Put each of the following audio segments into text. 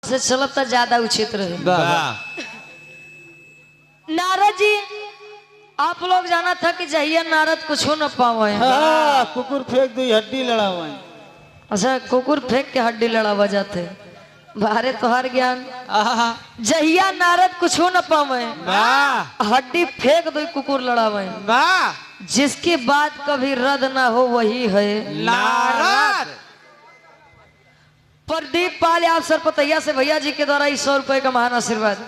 से चलता ज्यादा उचित रहे। नारद जी आप लोग जाना था कि जहिया नारद कुछ न पावे। कुकुर फेंक दी हड्डी लड़ा हुआ है। अच्छा कुकुर फेंक के हड्डी लड़ावा जाते बारे तोहार ज्ञान। जहिया नारद कुछ न पावे हड्डी फेंक दो कुकुर लड़ावे। जिसकी बात कभी रद्द ना हो वही है नारद। प्रदीप पाल आप सरपतैया से भैया जी के द्वारा 100 रुपए का महान आशीर्वाद।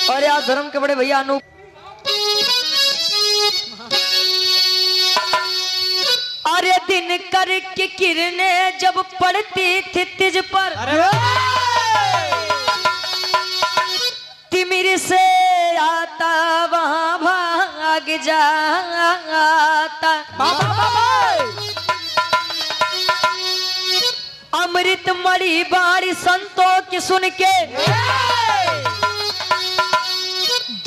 और यार धर्म के बड़े भैया अनूप अरे दिन करके किरणें जब पड़ती थी तिज पर तिमिर से आता वहां भाग जाता। अमृत मणि बाणी संतों की सुन के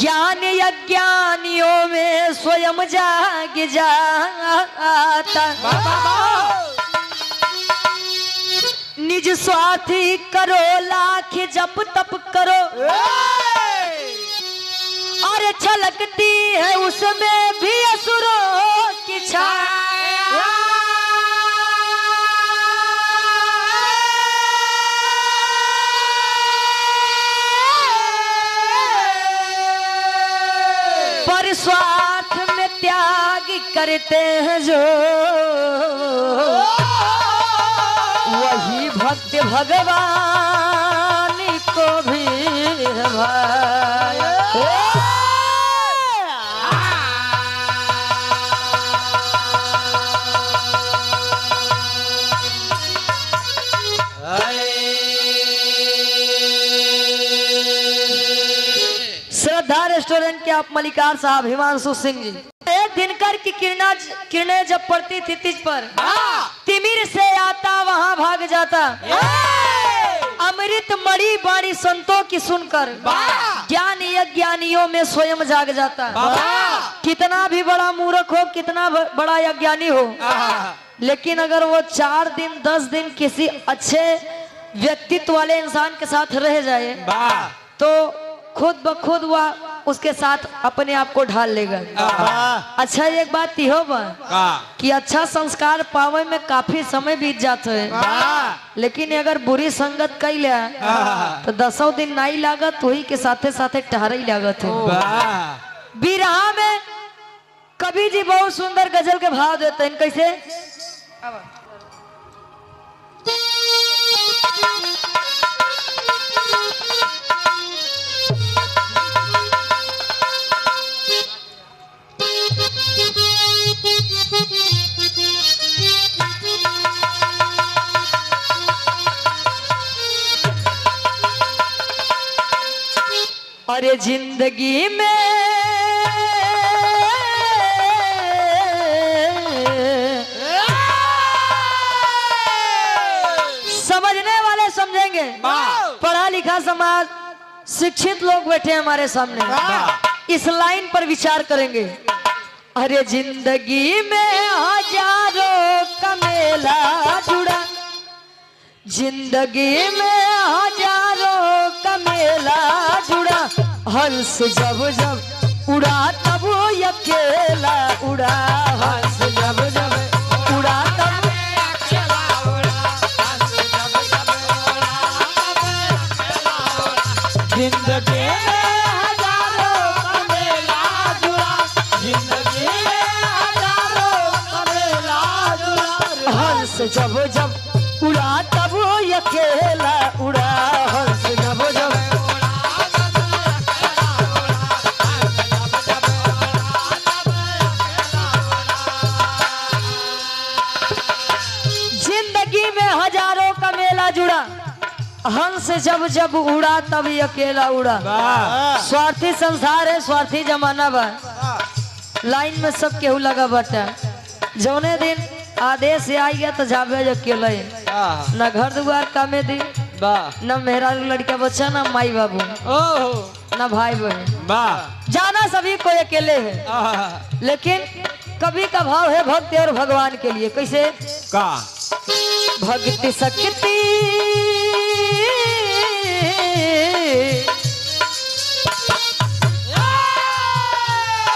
ज्ञान अज्ञानियों में स्वयं जाग जाता। निज स्वार्थी करो लाख जप तप करो और छलकती है उसमें भी असुरों की छाया। पर स्वार्थ में त्याग करते हैं जो वही भक्त भगवान को भी भाया। श्रद्धा रेस्टोरेंट के आप मलिकार साहब हिमांशु सिंह जी। एक दिनकर की किरणें जब पड़ती थी तिज पर तिमिर से आता वहां भाग जाता। अमृत मणि बाणी संतों की सुनकर ज्ञानी अज्ञानियों में स्वयं जाग जाता। कितना भी बड़ा मूर्ख हो कितना बड़ा अज्ञानी हो लेकिन अगर वो 4 दिन 10 दिन किसी अच्छे व्यक्तित्व वाले इंसान के साथ रह जाए तो खुद ब खुद वह उसके साथ अपने आप को ढाल लेगा। अच्छा एक बात हो कि अच्छा संस्कार पावे में काफी समय बीत जाता है लेकिन अगर बुरी संगत कई लिया तो 10 दिन नहीं लागत वही के साथे साथे टहरा ही लागत है। बिरहा में कवि जी बहुत सुंदर गजल के भाव देते हैं कैसे। अरे जिंदगी में समझने वाले समझेंगे। पढ़ा लिखा समाज शिक्षित लोग बैठे हमारे सामने इस लाइन पर विचार करेंगे। अरे जिंदगी में हजारों का मेला जुड़ा जिंदगी में हजारों का मेला जुड़ा हंस जब जब उड़ा तब अकेला उड़ा। हंस जब जब उड़ा तब जिंदगी में हजारों का मेला जुड़ा जिंदगी में हजारों का मेला जुड़ा हंस जब जब उड़ा तब अकेला उड़ा। हंस जब जब जिंदगी में हजारों का मेला जुड़ा हंस जब जब उड़ा तब अकेला उड़ा। स्वार्थी संसार है स्वार्थी जमाना बा लाइन में सब केहू लगा बटा। जौने दिन आदेश से आई गया तो जाबे अकेला न घर दुआर कामे दी न मेहरा लड़का बच्चा न माई बाबू ना भाई बहन। वाह जाना सभी को अकेले है, लेकिन कभी का भाव है भक्ति और भगवान के लिए। कैसे? का भक्ति शक्ति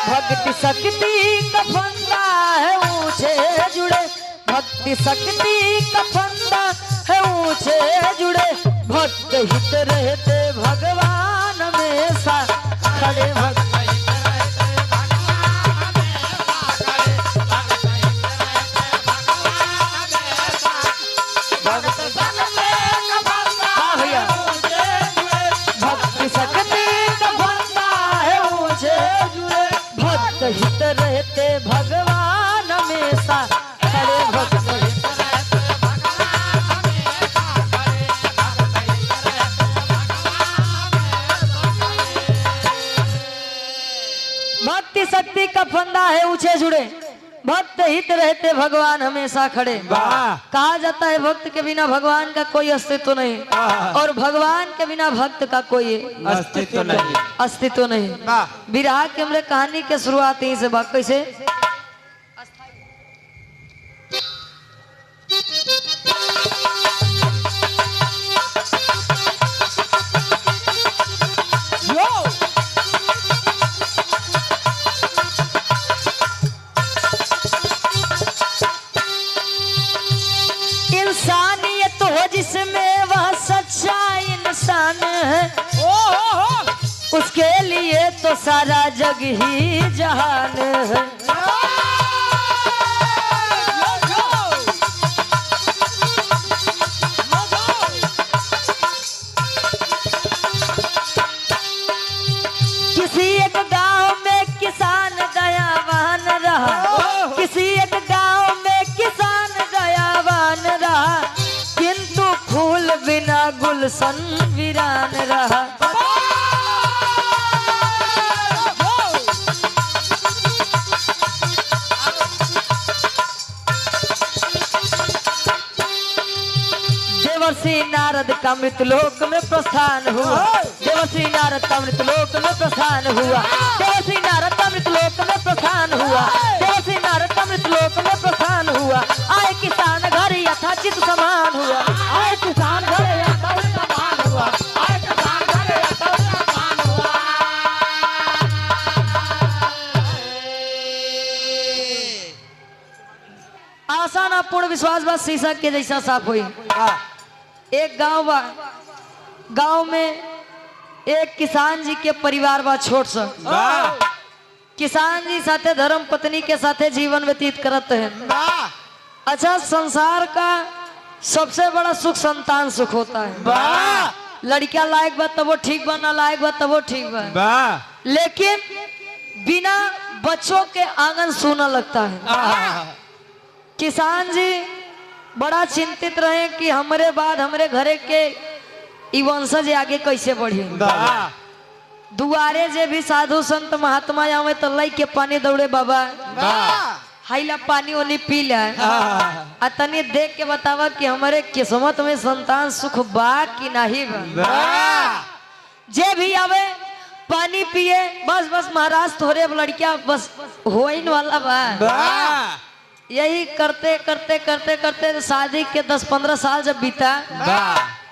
भक्ति शक्ति का फंदा है ऊंचे जुड़े, भक्ति शक्ति का फंदा है ऊंचे जुड़े, भक्त हित रहते भगवान हमेशा खड़े। भक्त हाँ भैया, भक्ति शक्ति का फंदा है ऊंचे जुड़े, भक्त हित रहते भगवान हमेशा खड़े। भक्त हित भक्ति शक्ति का फंदा है ऊंचे जुड़े, भक्त हित रहते भगवान हमेशा खड़े। वाह कहा जाता है भक्त के बिना भगवान का कोई अस्तित्व नहीं, और भगवान के बिना भक्त का कोई अस्तित्व नहीं। अस्तित्व नहीं। वाह विराह के हमरे कहानी के शुरुआत यहीं से बात। कैसे? इंसानियत हो जिसमें वह सच्चा इंसान है, उसके लिए तो सारा जग ही जहान है। किसी एक गांव में किसान दयावान रहा, किसी एक गांव में किसान दयावान रहा, किंतु फूल बिना गुलशन वीरान रहा। देवर्षि नारद का मृतलोक में प्रस्थान हुआ, देवर्षि नारद का मृतलोक में प्रस्थान हुआ, देवर्षि नारद का मृतलोक में प्रस्थान हुआ, देवर्षि नारद का मृतलोक में प्रस्थान हुआ। आए किसान घर यथाचित समान हुआ, आए किसान घर यथाचित समान हुआ, आए किसान घर यथाचित समान हुआ। आसान और पूर्ण विश्वास बस शीशा के जैसा साफ हुई। एक गांव बा, गांव में एक किसान जी के परिवार बा छोट सा। किसान जी साथे धर्म पत्नी के साथे जीवन व्यतीत करते हैं। अच्छा, संसार का सबसे बड़ा सुख संतान सुख होता है। लड़किया लायक बा तब वो ठीक बा, ना लायक बा तब वो ठीक बा, लेकिन बिना बच्चों के आंगन सूना लगता है। किसान जी बड़ा चिंतित रहे कि हमारे बाद हमारे घरे के ई वंशज आगे कैसे बढ़े। दुआरे जे भी साधु संत महात्मा आवे तो लई के पानी दौड़े, बाबा हाइला पानी ओनी पी ला, आ तनी देख के बतावा कि हमारे किस्मत में संतान सुख बा कि नहीं बा। जे भी आवे पानी पिए, बस बस महाराज थोड़े लड़किया बस होइन वाला बा। यही करते करते करते करते शादी के 10-15 साल जब बीता,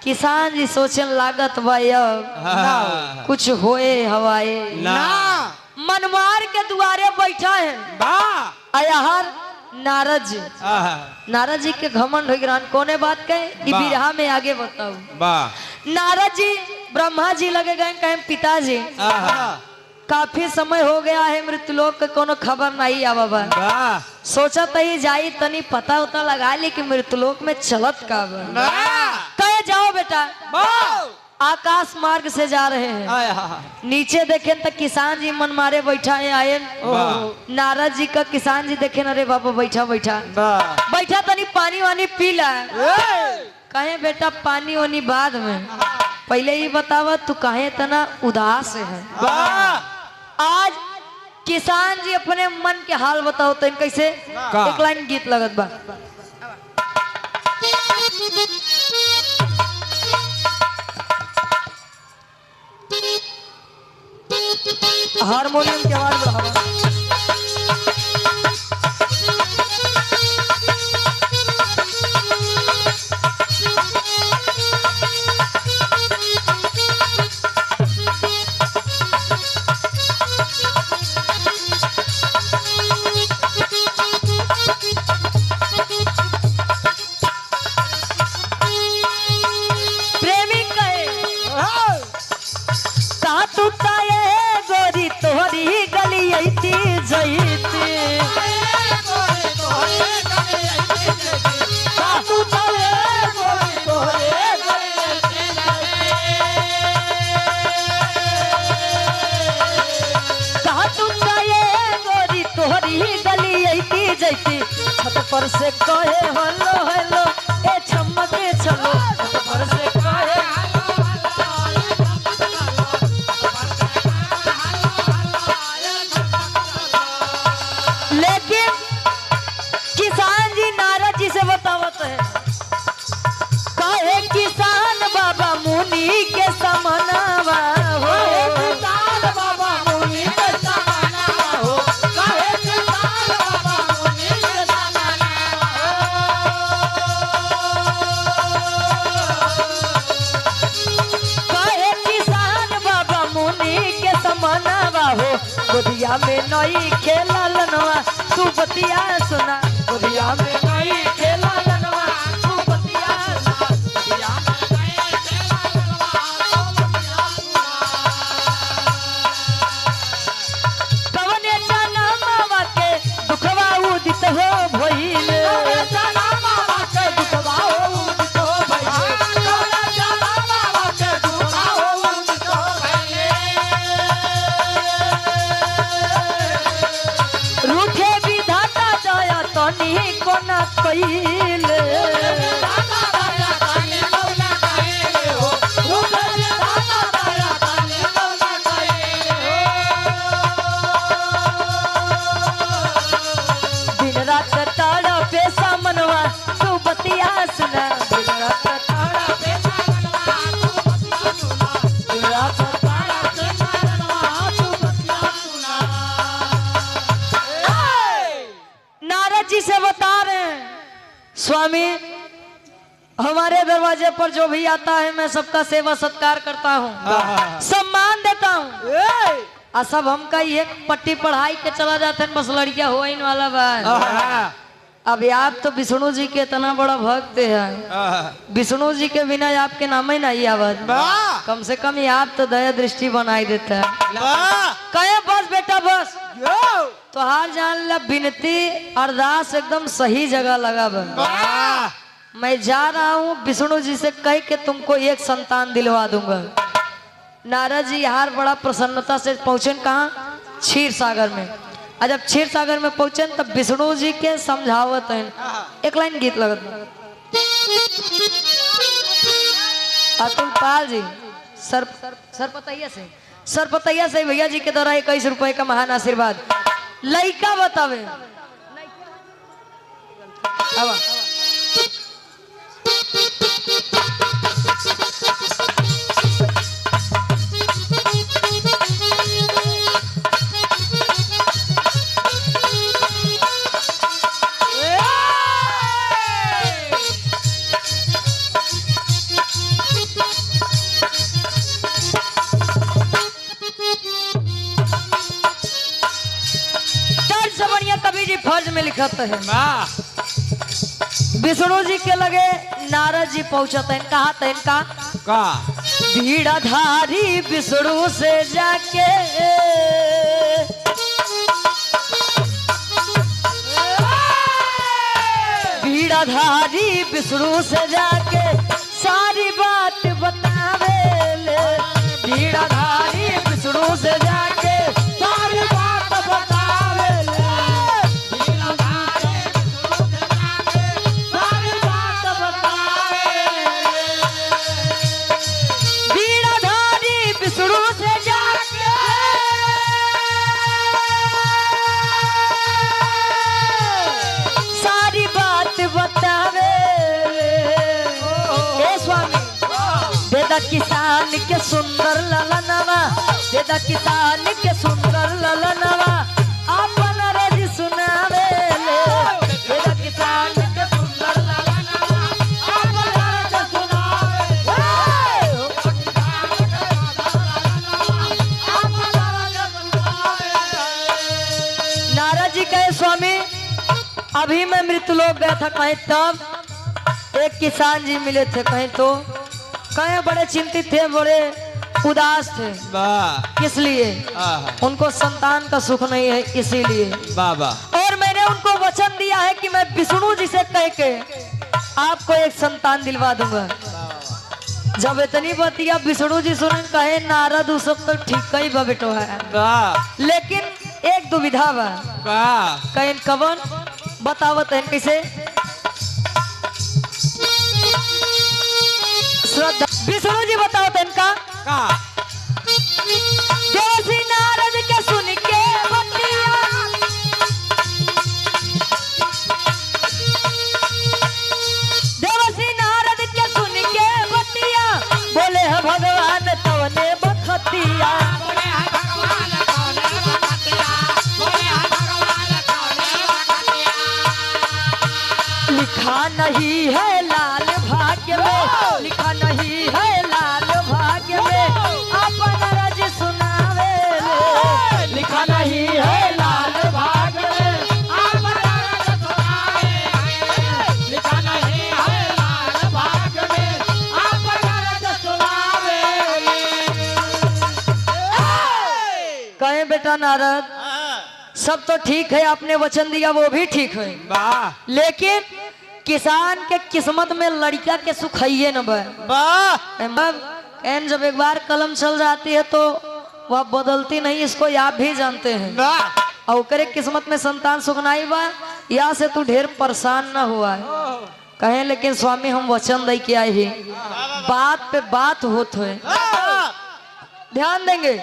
किसान जी सोचने लागत भाई अब कुछ होए हवाए ना। मनमार के दुआरे बैठा है अयहार नारद जी। नारद जी के घमंड हो गिरान कोने बात के बिरहा में आगे बताओ। नारद जी ब्रह्मा जी लगे गए कहें पिताजी काफी समय हो गया है मृत्युलोक के कोनो खबर नहीं आवा बा। सोचा तही जाई तनी पता उता लगा ली कि मृत्युलोक में चलत का बा। कहे जाओ बेटा, आकाश मार्ग से जा रहे हैं। नीचे देखे तो किसान जी मन मारे बैठा है आए। नारद जी का किसान जी देखे अरे बाबा बैठा बैठा बैठा तनी पानी वानी पी ला। कहे बेटा पानी वानी बाद में, पहले ही बतावा तू कहे तना उदास है। आज किसान जी अपने मन के हाल बताओ तो कैसे। एक लाइन गीत लगत बा। हारमोनियम की आवाज बढ़ावा। प्रेमी कहे का टूटा ये गोरी तोहरी गली ऐती जईती का टूटा ये गोरी तोहरी का टूटा ये गोरी तोहरी गली ऐती जईती छत पर से कहे हेलो हेलो ए चमके चलो छत पर से कहे लेकिन किसान जी नारद जी से बतावत है कहे किसान बाबा मुनि के समनवा हो किसान बाबा मुनि के समनवा हो कहे किसान बाबा मुनि के समनवा कहे किसान बाबा मुनि के समनवा हो गोदिया में नई खेला लनवा तू बतिया सुना गोदिया में नई खेला लनवा तू बतिया सुना गोदिया में नई खेला लनवा तू बतिया सुना कवने जाना मामा के दुखवा उदित हो भइले कवने जाना मामा के दुखवा उदित हो भइले कवने जाना मामा के दुखवा उदित हो भइले रूठे विधाता दया तनी कोना कइले विधाता दया तनी कोना कइले हो रूठे विधाता दया तनी कोना कइले दिन रात ताड़ा पैसा मनवा तू बतिया सुना दिन रात ताड़ा पैसा मनवा तू बतिया सुना दिन रात ताड़ा पैसा मनवा तू बतिया सुना नारद जी से बता रहे हैं स्वामी हमारे दरवाजे पर जो भी आता है मैं सबका सेवा सत्कार करता हूँ सम्मान देता हूँ और सब हमका ये पट्टी पढ़ाई के चला जाते हैं बस लड़कियां हो इन वाला बात अब आप तो विष्णु जी के इतना बड़ा भक्त है विष्णु जी के बिना आपके नाम ही नहीं आवत कम से कम ये आप तो दया दृष्टि बनाई देता है कहे बस बेटा बस तो हाल जान ला विनती अरदास एकदम सही जगह लगा बा मैं जा रहा हूँ विष्णु जी से कह के तुमको एक संतान दिलवा दूंगा नारद जी यार बड़ा प्रसन्नता से पहुंचे कहाँ क्षीर सागर में और जब क्षीर सागर में पहुंचे तब विष्णु जी के समझावत है एक लाइन गीत लगत अतुल पाल जी सरपतैया से भैया जी के द्वारा 21 रुपए का महान आशीर्वाद लइका बतावे अब कवि जी फर्ज में लिखत है विष्णु जी के लगे नारद जी पहुंचत है कहा था इनका भीड़ाधारी विष्णु से जाके भीड़ाधारी विष्णु से जाके सारी बात बतावे ले भीड़ाधारी विष्णु से जाके सारी बात बतावे ले भीड़ाधारी विष्णु से जाके सारी बात बतावे हे स्वामी देदा किसान के सुंदर ललनवा, देदा किसान के सुंदर ललनवा, अपन रज सुनावे ले। देदा किसान के सुंदर ललनवा, अपन रज सुनावे ले। नारद जी कहे स्वामी अभी मैं मृतलोक गया था कहीं, तब एक किसान जी मिले थे कहीं, तो कहीं बड़े चिंतित थे, बड़े उदास थे। किस लिए? उनको संतान का सुख नहीं है, इसीलिए। और मैंने उनको वचन दिया है कि मैं विष्णु जी से कह के आपको एक संतान दिलवा दूंगा। जब इतनी बतिया विष्णु जी सुन कहे नारद उस सब तो ठीक ही बा बेटो है, लेकिन एक दुविधा बा। कहीं कवन बतावत है कैसे? श्रद्धा विष्णु जी बताओ तो इनका देवसी नारद के सुन के बतिया, देवसी नारद के सुन के बतिया, बोले है भगवान तवने बखतिया, लिखा नहीं है लाल भाग्य में, लिखा नहीं है लाल भाग्य में, अपन रज सुनावे ले। लिखा नहीं है लाल भाग्य में, अपन रज सुनावे ले। लिखा नहीं है लाल भाग्य में, अपन रज सुनावे ले। कहे बेटा नारद सब तो ठीक है, आपने वचन दिया वो भी ठीक है, लेकिन किसान के किस्मत में लड़का के सुख है न बा। जब एक बार कलम चल जाती है तो वह बदलती नहीं, इसको आप भी जानते हैं। और करे किस्मत में संतान सुख नहीं बा, या से तू ढेर परेशान न हुआ है। कहे लेकिन स्वामी हम वचन दे के आए ही, बात पे बात होत है, ध्यान देंगे।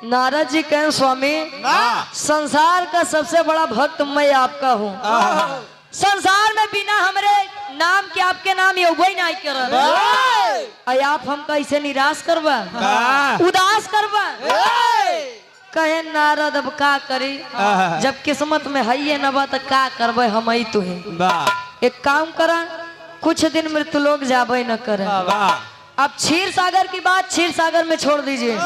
नारद जी कहें स्वामी संसार का सबसे बड़ा भक्त मैं आपका हूँ, संसार में बिना हमरे नाम के आपके नाम ये वही नहीं कर, आप हम कैसे निराश करवा, उदास करवा। कहे नारद अब का करी, जब किस्मत में है ये न बा तो का करबे हम ही तो है। एक काम करा, कुछ दिन मृत्युलोक जाबे न करे। अब क्षीर सागर की बात क्षीर सागर में छोड़ दीजिए,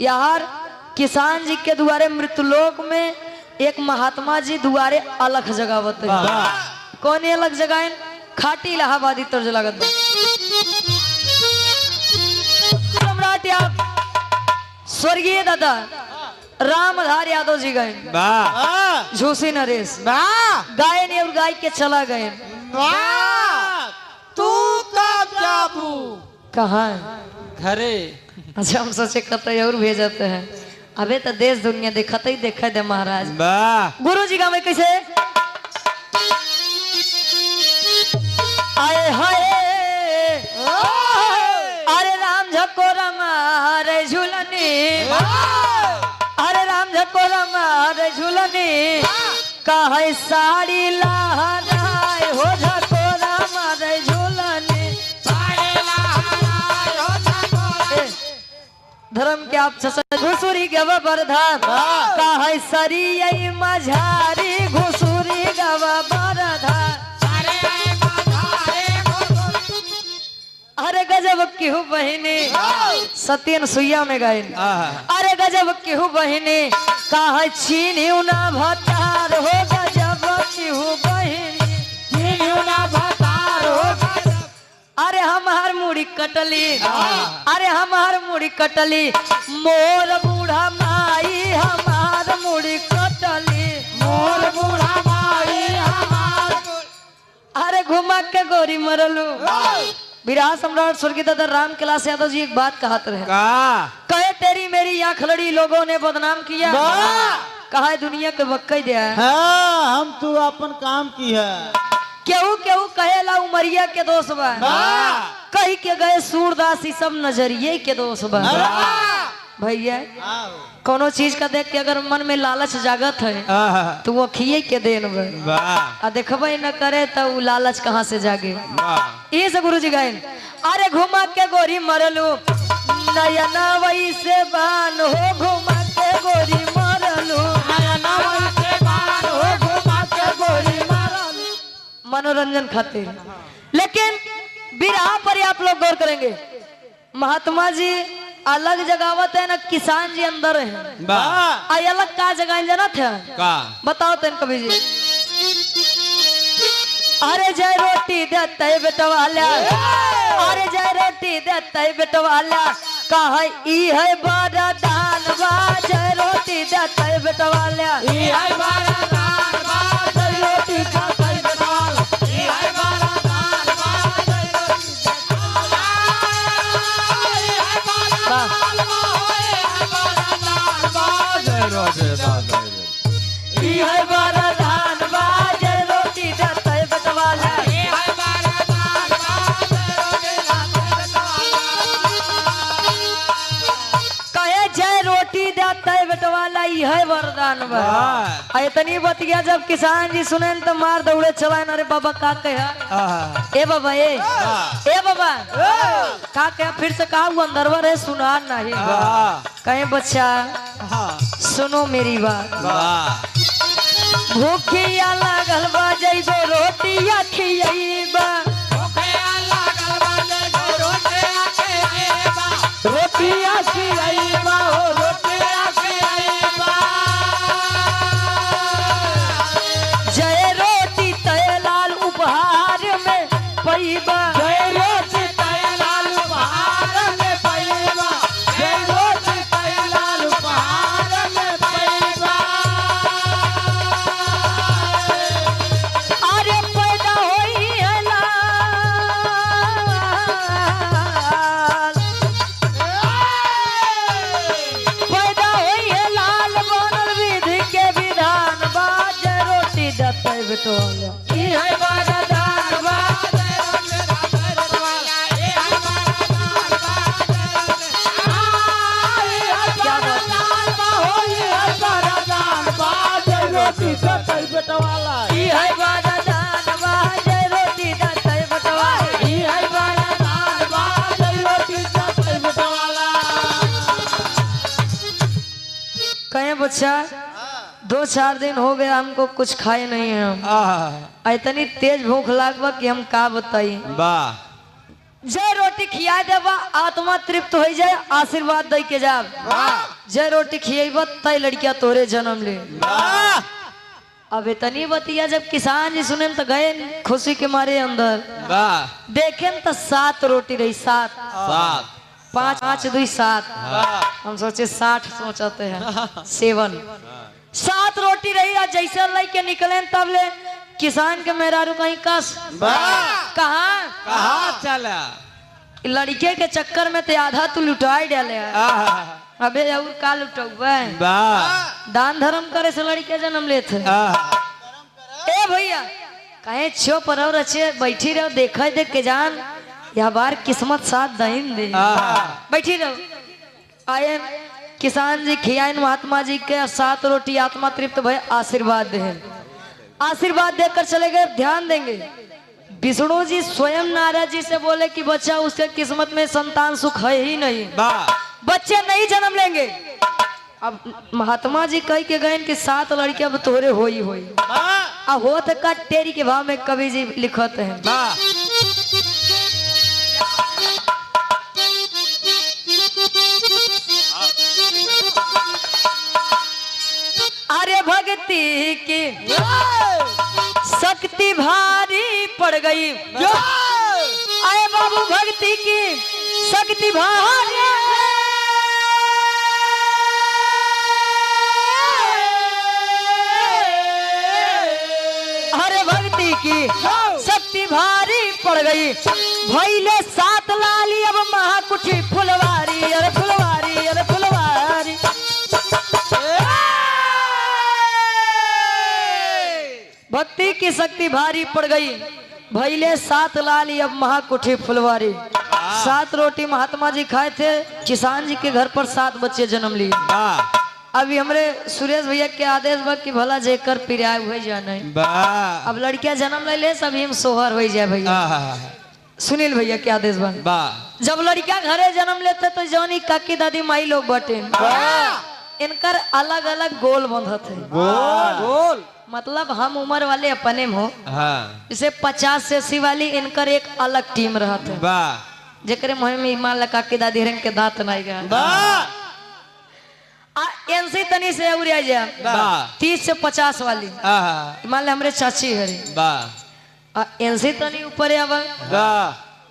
यार किसान जी के द्वारे मृत्युलोक में एक महात्मा जी दुआरे अलग जगावत है। कौन ये अलग जगह? खाटी इलाहाबादी तर्ज लागत सम्राट स्वर्गीय दादा रामधार यादव जी गए, झूसी नरेश गाय ने और गाय के चला गए। तू कब जाबू? कहाँ? घरे। अच्छा हम सोचे कतई और भेजते हैं, अबे तो देश दुनिया देखते ही देखा दे महाराज। गुरु जी का मैं कैसे आए हाय, अरे राम झको रमारे झूलनी, अरे राम झको रमारे झूलनी, कहे साड़ी लहराए हो झको रमारे झूलनी। धर्म के आप घुसुरी गवा बरधान, कहे सरी मझारी घुसुरी गवा बरधान। अरे गजब केहू बहिनी सत्यन सुइया में गए, अरे गजब केहू बहिनी कहे छीनियो ना भतार हो, गजब केहू बहिनी छीनियो ना भतार हो। अरे हमार मुड़ी कटली, अरे हमार मुड़ी कटली, मोर बूढ़ा माई हमार मुड़ी कटली, मोर बूढ़ा माई हमार। अरे घुमा के गोरी मरलू। विराह सम्राट स्वर्गीय दादा राम कैलाश यादव जी एक बात कहते रहे, कहे तेरी मेरी आंख लड़ी लोगों ने बदनाम किया, कहा दुनिया के बक्का दिया है। हाँ, हम तू अपन काम की है। केहू केहू कहेला उमरिया के दोष बा, कही के गए सूरदास सब नजरिए के दोष बा। भैया कोनो चीज का देख के अगर मन में लालच जागत है तो वो खिए के देन बा, देखबे न करे तो वो लालच कहाँ से जागे। ये से गुरु जी गए, अरे घुमा के गोरी मरलू नयना वही से बान हो घुमा के गोरी मरलू नयना वही से बान हो घुमा के गोरी मरलू। मनोरंजन खातिर। लेकिन बिरहा पर आप लोग गौर करेंगे, महात्मा जी अलग जगावत है ना, किसान जी अंदर है। आई अलग का जगह जाना था का बताओ तेन कभी जी। अरे जय रोटी देते बेटवाला, अरे जय रोटी देते बेटवाला, कहा ई है बड़ा दान बा, जय रोटी देते बेटवाला, ई है बड़ा दान बा, जय रोटी देते बेटवाला, ई है बड़ा दान बा, जय रोटी देते ई है बड़ा दान बा, जय रोटी देते बेटवाला। कहे जय रोटी देते बेटवाला, ई है वरदान बा। इतनी बतिया जब किसान जी सुने तो मार दौड़े चला। अरे बाबा का कहे, ए बाबा ए बाबा का कहे, फिर से कहा वो अंदरवा रहे सुना नहीं। कहे बच्चा सुनो मेरी बात, भूखिया लागल बा जइबो रोटिया खियैबा, रोटिया खियैबा हो रोटिया खियैबा, जय रोटी तय लाल उपहार में पैबा, जय रोटी तय लाल उपहार में पैबा, जय रोटी तय लाल उपहार में पैबा। अरे पैदा होई है लाल, पैदा होई है लाल, बनल विधि के विधान बा, जय रोटी देते बेटवाला, ई है बड़ा दान बा, जय रोटी देते बेटवाला, ई है बड़ा दान बा, जय रोटी क्या बात है? दान बा हो, ई है बड़ा दान बा, जय रोटी देते बेटवाला, ई है बड़ा दान बा, जय रोटी देते बेटवाला। ई है बड़ा दान बा, जय रोटी देते बेटवाला। कहे बच्चा 2-4 दिन हो गए हमको कुछ खाए नहीं है हम, इतनी तेज भूख लागबा कि हम का बताई। जय रोटी खिया देबा आत्मा तृप्त हो जाए, आशीर्वाद दे के जाब। जय रोटी खिएबा तय लड़किया तोरे जन्म ले। अब इतनी बतिया जब किसान जी सुने तो गए खुशी के मारे अंदर, देखे तो 7 रोटी रही, 7 5 5 2 7, हम सोचे 60 सोचते हैं 7 रोटी रही। जैसे लाई के निकले तब ले किसान के मेहरारू कहीं कस कहा चला लड़के के चक्कर में ते आधा तू लुटाई डाले। अबे और का लुटौबे, दान धर्म करे से लड़के जन्म लेते। ए भैया कहे छो पर और अच्छे बैठी रहो, देखा देख के जान यह बार किस्मत साथ दहीन दे, बैठी रहो। आए किसान जी खियान महात्मा जी के 7 रोटी, आत्मा तृप्त भय आशीर्वाद दे, आशीर्वाद देकर चले गए। ध्यान देंगे विष्णु जी स्वयं नारद जी से बोले कि बच्चा उसके किस्मत में संतान सुख है ही नहीं, बच्चे नहीं जन्म लेंगे। अब महात्मा जी कह के गए कि 7 लड़के अब तोरे हो ही होई। अब होत का टेरी के भाव में कवि जी लिखते हैं, अरे भक्ति की शक्ति भारी पड़ गई, अरे बाबू भक्ति की शक्ति भारी, अरे भक्ति की शक्ति भारी पड़ गई, भैले 7 लाली अब महाकुठी फुलवारी, अरे फुलवारी अरे फुलवारी। भक्ति की शक्ति भारी पड़ गई, भैले 7 लाली अब महाकुठी फुलवारी। 7 रोटी महात्मा जी खाए थे, किसान जी के घर पर 7 बच्चे जन्म लिए। अभी हमरे सुरेश भैया के आदेश बा कि भला जेकर पिराय हो जाए, अब लड़कियां जन्म ले ले सभी हम सोहर हो जाए भैया। सुनील भैया क्या आदेश बन। जब लड़का घरे जन्म लेते तो जौनी काकी दादी माई लोग बटे इनकर अलग अलग गोल बंधत है। गोल मतलब हम उम्र वाले अपने हो जैसे 50 से 80 वाली इनकर एक अलग टीम रहते है जेकरे मुहे में मान ला काकी दादी रंग के दांत नहीं गया एनसी तनी से उड़िया जा 30 से 50 वाली मान ला हमरे चाची हरी एनसी तनी ऊपर आवा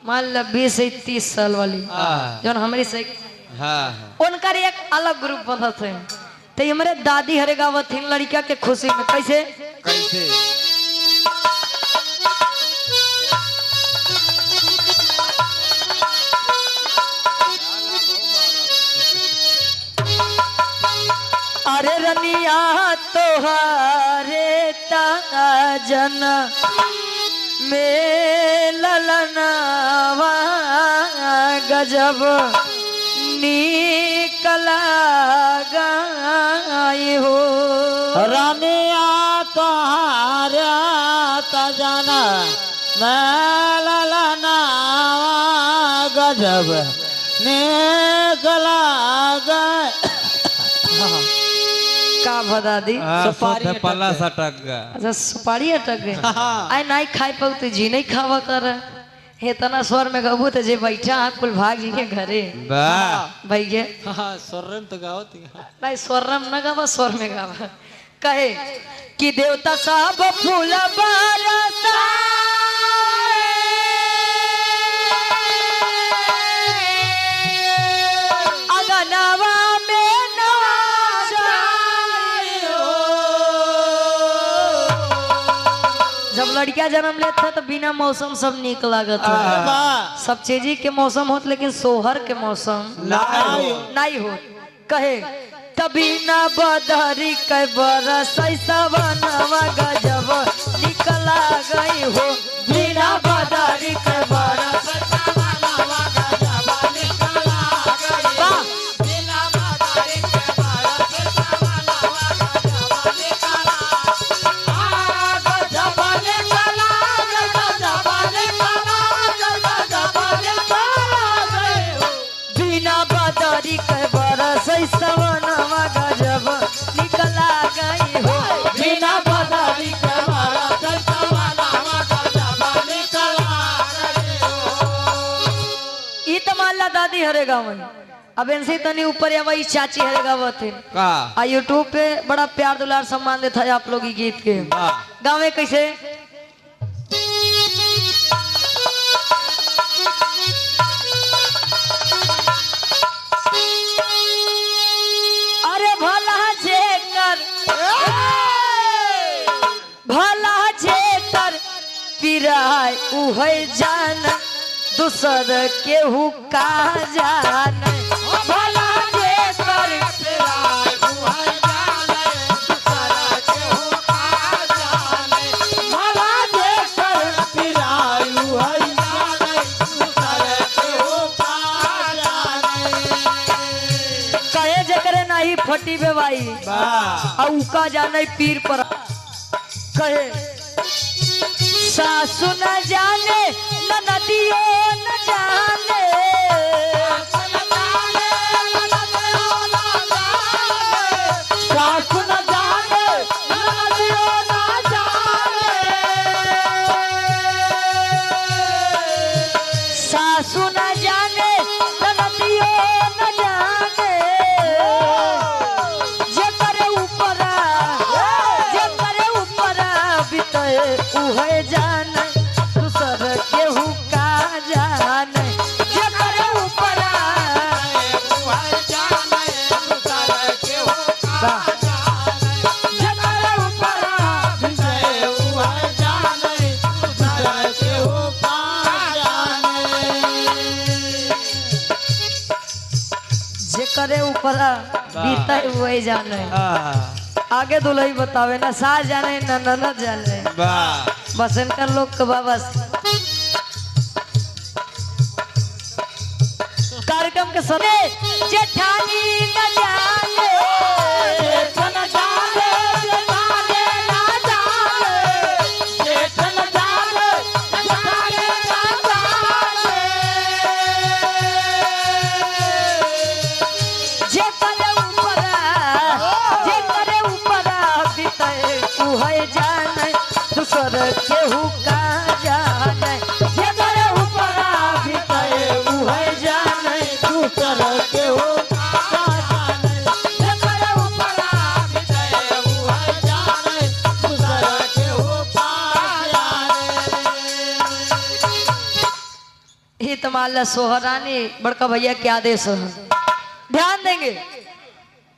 मान ला 20 से 30 साल वाली जौन हमारी से उनकर एक अलग ग्रुप बनत है। तो हमारे दादी हरे गावत थी लड़का के खुशी में कैसे कैसे अरे रनिया तोहारे ताजन में ललनावा गजब निकला गई हो रानिया तोहारा तजन ललना गजब निकला गए का दादी सुपारी पल्ला सटक गया। अच्छा सुपारी अटक गए आई नहीं खाई पाऊ तो जी नहीं खावा कर इतना स्वर में गबू तो जे बैठा कुल भाग जी के घरे भैया स्वर्रम तो गावत नहीं स्वर्रम न गावा स्वर में गावा कहे कि देवता साहब फूल बरसा अगनवा में ना जब लड़कियां जन्म लेते हैं तो बिना मौसम सब निक लागत है सब चीज के मौसम होत लेकिन सोहर के मौसम नहीं हो कहे तभी ना बदरी के बरस सवनवा गजब निकला गई हो बिना बदरी के बरस सवनवा गजब निकला गई बिना बदरी के बरस सवनवा गजब निकला गजब निकला गजब निकला बिना बदरी के बरस सवनवा गजब निकला गई हो बिना बदरी के बरस सवनवा गजब निकला गई हो। ई तो मान ला दादी हरे गाँव में अब इनसे तनी ऊपर आवा चाची हरे गाँव थे आ यूट्यूब पे बड़ा प्यार दुलार सम्मान देता है आप लोग गीत के गाँव में कैसे पिराय उहे जान दूसर केहू का जान भला जे कर पिराय उहे जान दूसर केहू का जान भला जे कर पिराय उहे जान दूसर केहू का जान कहे जकरे नहीं फटी बेवाई आ उका जाने पीर पर कहे सासु न जाने न नदियो न जाने सासु न जाने न नदियो न जाने सासु न जाने न नदियो न जाने जे करे ऊपरा बीते उहे जाने दूसर केहू का जाने जे करे ऊपरा उहे जाने दूसर केहू का जाने जे करे ऊपरा बीते उहे जाने दूसर केहू का जाने जे करे ऊपरा बीते उहे जाने आगे दुल्ही बतावे ना सास जाने ना ननद जाने बस इनका लोग का बस कार्यक्रम के समय जेठानी न जाने जेठ न जाने जेठानी न जाने जेठ न जाने जेठानी न जाने दूसर केहू का जाने जेकर ऊपरा भीतर उहे जाने दूसर के हो का जाने जेकर ऊपरा भीतर उहे जाने दूसर के हो का जाने। हित माला सोहरानी बड़का भैया के आदेश है। ध्यान देंगे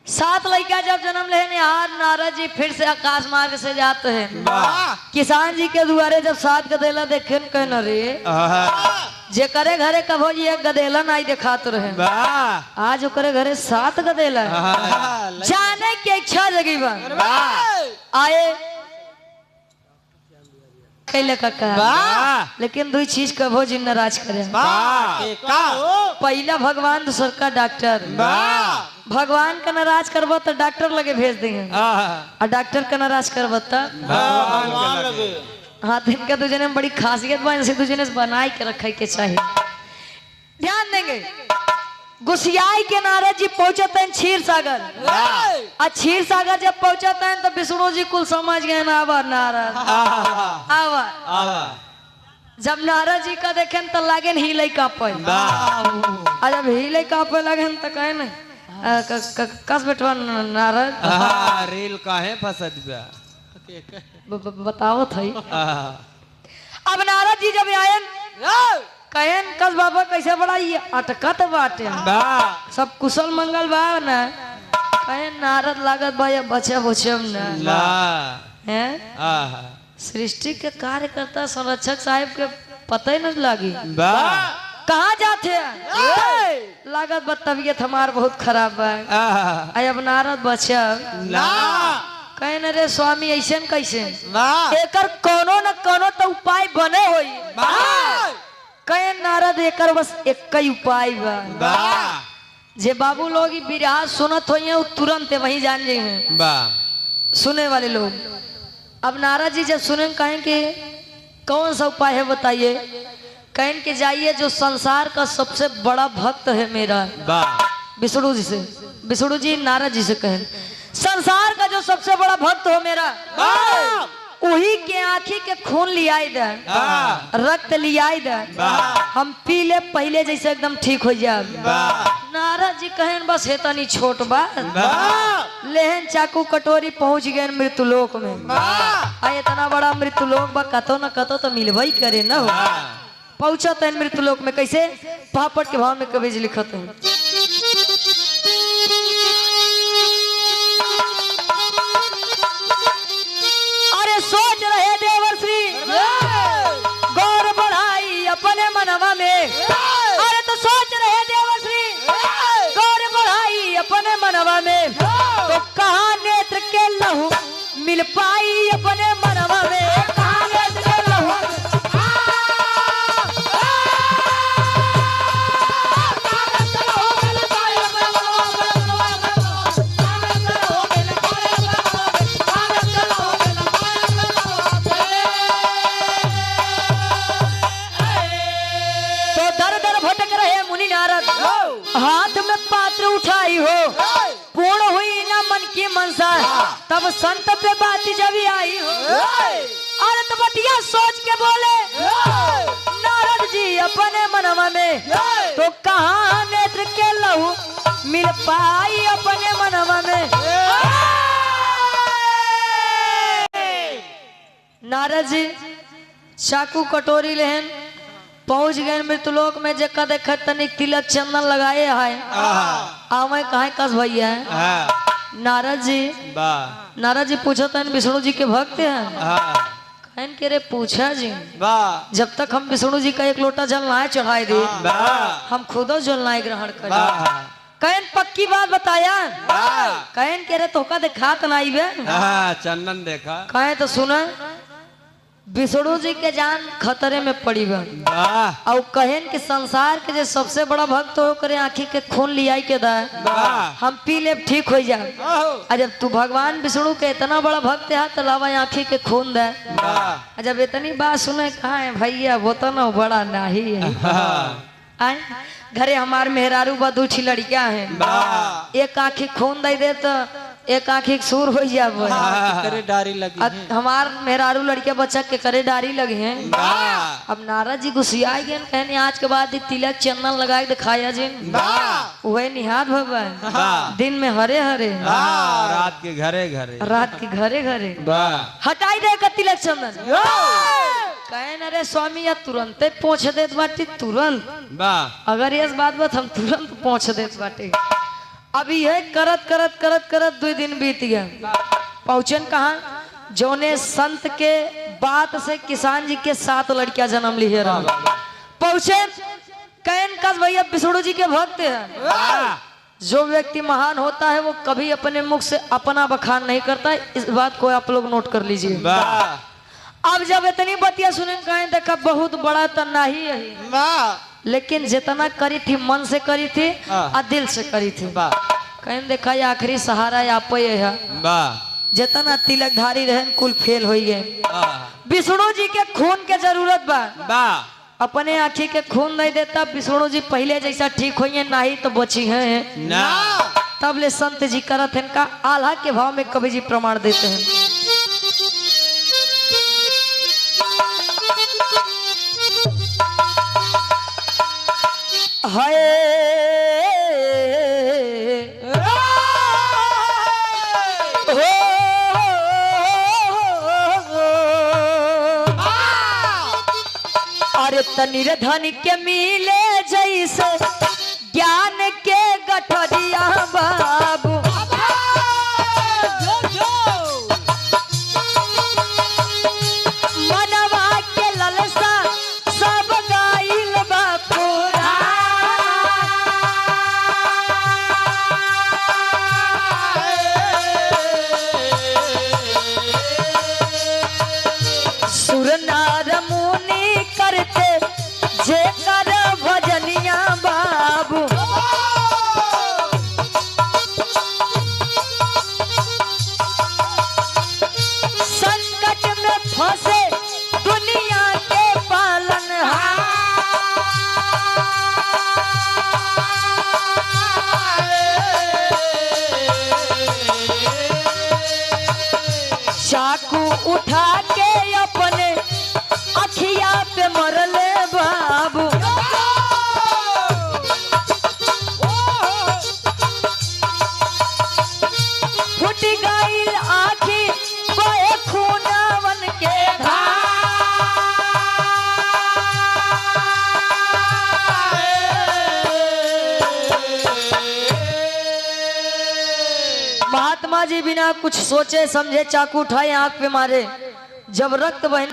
7 लड़का जब जन्म लेने हार नारद जी फिर से आकाश मार्ग से जाते हैं। किसान जी के दुआरे जब 7 गदेला देखे कहन रे जे करे घरे कभो जी एक गदेला नहीं दिखात रहे आज ओकरे घरे 7 गदेला है। जाने की इच्छा जगी बा आए कैले का लेकिन 2 चीज कभो जी नाराज करे पहला भगवान दूसर का डॉक्टर भगवान का नाराज करबो तो डॉक्टर लगे भेज देंगे और डॉक्टर का नाराज करबो तो हाँ तो इनका 2 जने में बड़ी खासियत बा इनसे 2 जने से बनाई के रखे के चाहिए। ध्यान देंगे गुसियाई के नारद जी पहुंचते हैं क्षीर सागर और क्षीर सागर जब पहुंचते हैं तो विष्णु जी कुल समझ गए ना आवा नारद आवा जब नारद जी का देखें तो लागे हिले कापे और जब हिले कापे लगे तो कहे न कस बेटवा नारद रेल काहे फसत बा बताओ थई अब नारद जी जब आयन कहन कस बाबा कैसे बड़ा ये अटकत बाटे सब कुशल मंगल बा ना कहन नारद लागत बा या बचे बचम ना हैं सृष्टि के कार्यकर्ता संरक्षक साहब के पता ही नहीं लागी कहाँ जाते हैं लागत बा तबीयत हमार बहुत खराब बा अब नारद बचब कहन रे स्वामी ऐसे कैसे एकर कोनो न कोनो तो उपाय बने होई कहे नारद एकर बस एक ही उपाय बा जे बाबू लोग बिरहा सुनत हो तुरंत वहीं जान जाए हैं सुने वाले लोग। अब नारद जी जब सुने कहें कि कौन सा उपाय है बताइए कहें कि जाइए जो संसार का सबसे बड़ा भक्त है मेरा विष्णु जी से विष्णु जी नारद जी से कहें संसार का जो सबसे बड़ा भक्त हो मेरा वही के आँखी के खून लियाई दे रक्त लियाई दे हम पी ले पहले जैसे एकदम ठीक हो जाए। नारद जी कहें बस है तनी छोट बात लेहन चाकू कटोरी पहुंच गए मृत्युलोक में आ इतना बड़ा मृत्युलोक बा कतो न कतो तो मिलबई करे न हो पहुंचत है मृत्युलोक में कैसे पापड़ के भाव में कभी लिखत है सोच रहे देवर श्री गौर बढ़ाई अपने मनवा में अरे तो सोच रहे देवर श्री गौर बढ़ाई अपने मनवा में तो कहाँ नेत्र के लहू मिल पाई अपने मनवा में कहाँ नेत्र के लहू हाथ में पात्र उठाई हो पूर्ण हुई ना मन की मनसा तब संत पे बात जब आई हो और तो बटिया सोच के बोले नारद जी अपने मनवा में तो कहाँ नेत्र के लहू मिल पाई अपने मनवा में। नारद जी चाकू कटोरी लेहन पहुंच गए मृत्युलोक में जका देख तनिक तिलक चंदन लगाए है आवे कहा कस भैया नारद जी पूछो तन विष्णु जी के भक्त हैं कहन के रे पूछा जी जब तक हम विष्णु जी का एक लोटा जल ना चढ़ाए दे हम खुद जल ना ग्रहण कर कहन पक्की बात बताया कहन के रे तोका देखा तो नहीं बे चंदन देखा कहे तो सुना विष्णु जी के जान खतरे में पड़ी बा और कहन कि संसार के जो सबसे बड़ा भक्त हो करे आँखी के खून लियाई के दा हम पी ले ठीक हो जाए जब तू भगवान विष्णु के इतना बड़ा भक्त है तो लावा आँखी के खून दे जब इतनी बात सुने कहा है भैया वो तो ना बड़ा नाही है आए घरे हमार मेहरारू बा 2 लड़कियां हैं एक आँखी खून दे तो एक आँखी सूर हो जाब करे डारी लगी है। हमार मेहरारू लड़के बच्चा के करे डारी लगे हैं। वाह अब नारद जी गुस्सिया गए, कहने आज के बाद तिलक चंदन लगा के दिखाया जिन वाह वही निहात भवा वाह दिन में हरे हरे वाह रात के घरे घरे रात के घरे घरे वाह हटाई दे का तिलक चंदन। कहन अरे स्वामी या तुरंत पहुँच देत बाटी तुरंत। वाह अगर ये बात हम तुरंत पहुँच देत बाटे। अभी यह करत करत करत करत 2 दिन बीत गया। पहुंचन कहा जोने संत के बात से किसान जी के 7 लड़कियां जन्म ली है। पहुंचे कहन कस भैया विष्णु जी के भक्त है। जो व्यक्ति महान होता है वो कभी अपने मुख से अपना बखान नहीं करता है, इस बात को आप लोग नोट कर लीजिए। अब जब इतनी बतिया सुने कहें देखा बहुत बड़ा तना ही है, लेकिन जितना करी थी मन से करी थी और दिल से करी थी। कहें देखा ये आखिरी सहारा आप है। जितना तिलकधारी रहे कुल फेल हो गए। विष्णु जी के खून के जरूरत बा, अपने आँखी के खून नहीं देता। विष्णु जी पहले जैसा ठीक होइए नहीं तो बची है ना। तब ले संत जी करत हैं का आल्हा के भाव में कवि जी प्रमाण देते हैं। हाय अरे तनिर धन के मिले जैसे ज्ञान के गठरिया बाबू। मनवा के ललसा सब गाइल बापूरा। सुर नार मुनि करते जे कर भजनिया बाबू। संकट में फंसे दुनिया के चाकू उठा के अपने अखिया पे मरले बाबू। फुट गईल आँखी बहे खूनावन के महात्मा जी बिना कुछ सोचे समझे चाकू उठाए आंख पे मारे। जब रक्त बहन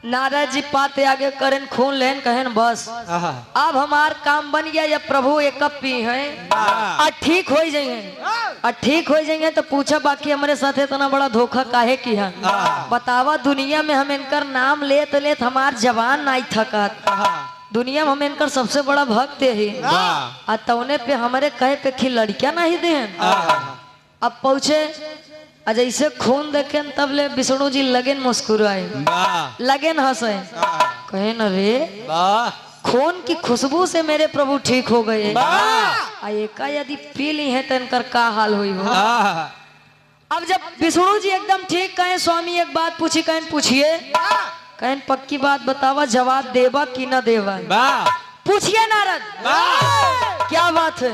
नारद जी पाते आगे करें खून लेन कहन बस अब हमार काम बन गया। ये प्रभु एक कप पी है ठीक हो जाएंगे। ठीक हो जाएंगे तो पूछा बाकी हमारे साथ इतना बड़ा धोखा काहे किया। बतावा दुनिया में हम इनकर नाम लेत लेत हमार जवान नहीं थकत। दुनिया में हम इनकर सबसे बड़ा भक्त है। तौने पे हमारे कहे पे खी लड़कियां नहीं दे। अब पहुंचे जैसे खून देखे तब ले विष्णु जी लगेन मुस्कुराए लगेन हंसे। कहे न रे खून की खुशबू से मेरे प्रभु ठीक हो गए। एका यदि पी ली है तो इनकर का हाल हुई हो। अब जब विष्णु जी एकदम ठीक कहे स्वामी एक बात पूछी कहन पूछिए। कहन पक्की बात बतावा जवाब देवा कि न देवा। पूछिए नारद क्या बात है।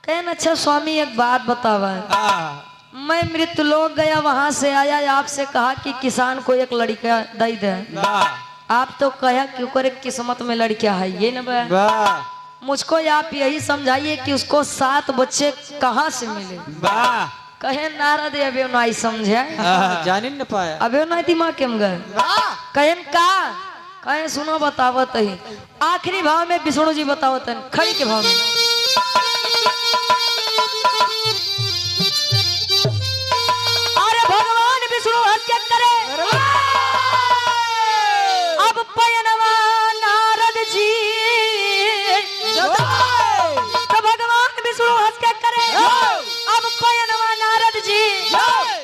कहन अच्छा स्वामी एक बात बतावा। मैं मृत्यु लोक गया वहां से आया आपसे कहा कि किसान को एक लड़का दे दे। आप तो कहा कि ऊपर एक किस्मत में लड़कियां है ये न। मुझको आप यही समझाइए कि उसको 7 बच्चे कहाँ से मिले। कहे नारद अभी नहीं समझे जान न पाया अभी नहीं दिमाग के गए। कहन का कहे सुनो बतावत ही आखिरी भाव में विष्णु जी बतावत खड़ी के भाव में। भगवान विष्णु हत्या करे अब पयनवा नारद जी। तो भगवान विष्णु हत्या करे अब पयनवा नारद जी।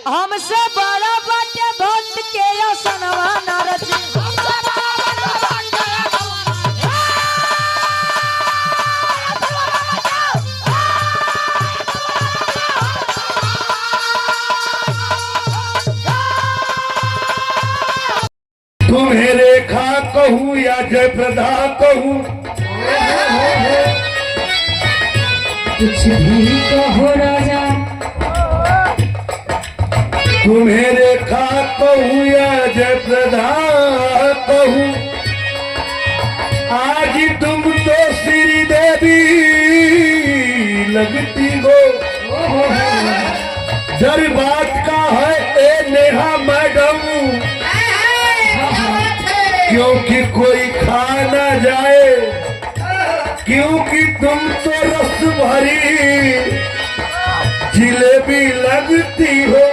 हमसे बड़ा बाटे भक्त के असनवा नारद जी। तुम्हें रेखा कहूँ या जयप्रदा कहूँ, कुछ भी कहो राजा, तुम्हें रेखा कहूँ या जयप्रदा कहूँ, आज तुम तो श्री देवी लगती हो। डर बात का है ए नेहा मैडम, क्योंकि कोई खा ना जाए, क्योंकि तुम तो रस भरी जिलेबी लगती हो।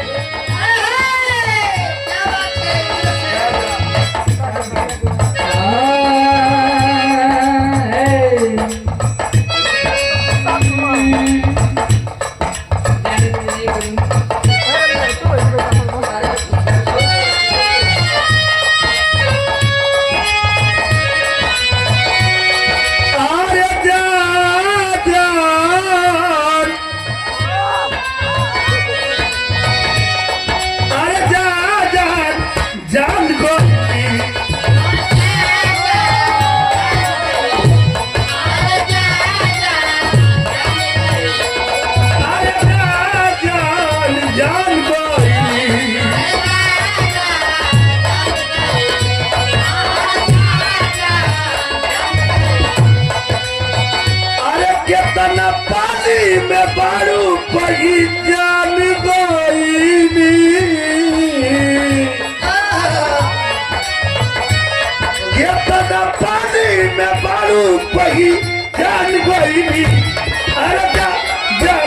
कितना पानी में बारू पगी जान गईनी, कितना पानी में बारू पगी जान गईनी। अरे जा जा